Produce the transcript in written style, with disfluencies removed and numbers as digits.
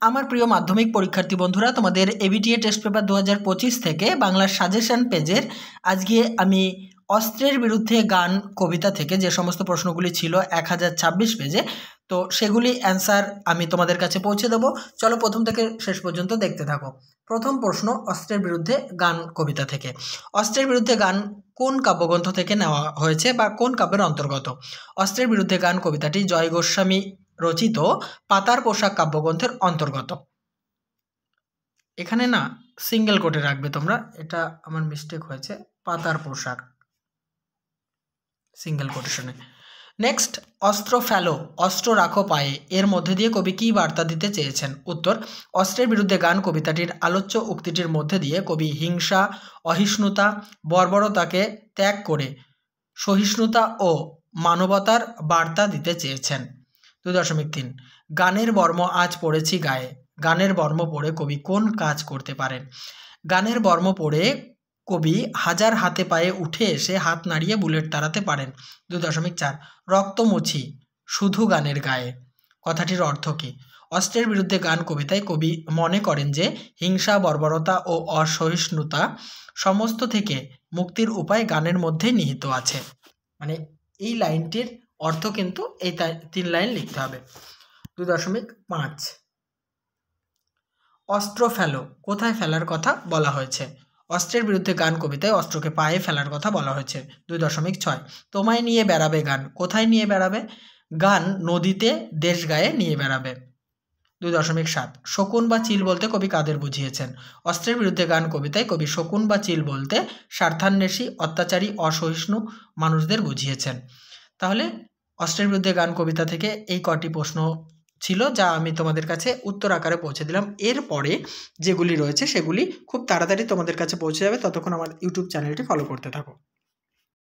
আমার প্রিয় মাধ্যমিক পরীক্ষার্থী বন্ধুরা, তোমাদের এবিটিএ টেস্ট পেপার 2025 থেকে বাংলার সাজেশন পেজের আজকে আমি অস্ত্রের বিরুদ্ধে গান কবিতা থেকে যে সমস্ত প্রশ্নগুলি ছিল 1026 পেজে, তো সেগুলি অ্যান্সার আমি তোমাদের কাছে পৌঁছে দেবো। চলো প্রথম থেকে শেষ পর্যন্ত দেখতে থাকো। প্রথম প্রশ্ন অস্ত্রের বিরুদ্ধে গান কবিতা থেকে। অস্ত্রের বিরুদ্ধে গান কোন কাব্যগ্রন্থ থেকে নেওয়া হয়েছে বা কোন কাব্যের অন্তর্গত? অস্ত্রের বিরুদ্ধে গান কবিতাটি জয় গোস্বামী রচিত পাতার পোশাক কাব্যগ্রন্থের অন্তর্গত। এখানে না সিঙ্গেল কোটে রাখবে তোমরা, এটা আমার মিস্টেক হয়েছে, পাতার পোশাক সিঙ্গেল কোটেশনে। নেক্সট, অস্ত্র ফেলো অস্ত্র রাখো পায়ে, এর মধ্যে দিয়ে কবি কী বার্তা দিতে চেয়েছেন? উত্তর, অস্ত্রের বিরুদ্ধে গান কবিতাটির আলোচ্য উক্তিটির মধ্যে দিয়ে কবি হিংসা, অহিষ্ণুতা, বর্বরতাকে ত্যাগ করে সহিষ্ণুতা ও মানবতার বার্তা দিতে চেয়েছেন। 2.3, গানের বর্ম আজ পড়েছি গায়ে, গানের বর্ম পড়ে কবি কোন কাজ করতে পারেন? গানের বর্ম পড়ে কবি হাজার হাতে পায়ে উঠে এসে হাত নাড়িয়ে বুলেট তাড়াতে পারেন। 2.4, রক্ত মুছি শুধু গানের গায়ে, কথাটির অর্থ কী? অস্ত্রের বিরুদ্ধে গান কবিতায় কবি মনে করেন যে হিংসা, বর্বরতা ও অসহিষ্ণুতা সমস্ত থেকে মুক্তির উপায় গানের মধ্যে নিহিত আছে। মানে এই লাইনটির অর্থ কিন্তু এই 3 লাইন লিখতে হবে। 2.5, অস্ত্র ফেলো কোথায় ফেলার কথা বলা হয়েছে? অস্ত্রের বিরুদ্ধে গান কবিতায় অস্ত্রকে পায়ে ফেলার কথা বলা হয়েছে। 2.6, তোমায় নিয়ে বেড়াবে গান কোথায় নিয়ে বেড়াবে? গান নদীতে দেশ গায়ে নিয়ে বেড়াবে। 2.7, শকুন বা চিল বলতে কবি কাদের বুঝিয়েছেন? অস্ত্রের বিরুদ্ধে গান কবিতায় কবি শকুন বা চিল বলতে স্বার্থান্বেষী, অত্যাচারী, অসহিষ্ণু মানুষদের বুঝিয়েছেন। তাহলে অস্ত্রের বিরুদ্ধে গান কবিতা থেকে এই কটি প্রশ্ন ছিল যা আমি তোমাদের কাছে উত্তর আকারে পৌঁছে দিলাম। এরপরে যেগুলি রয়েছে সেগুলি খুব তাড়াতাড়ি তোমাদের কাছে পৌঁছে যাবে, ততক্ষণ আমার ইউটিউব চ্যানেলটি ফলো করতে থাকো।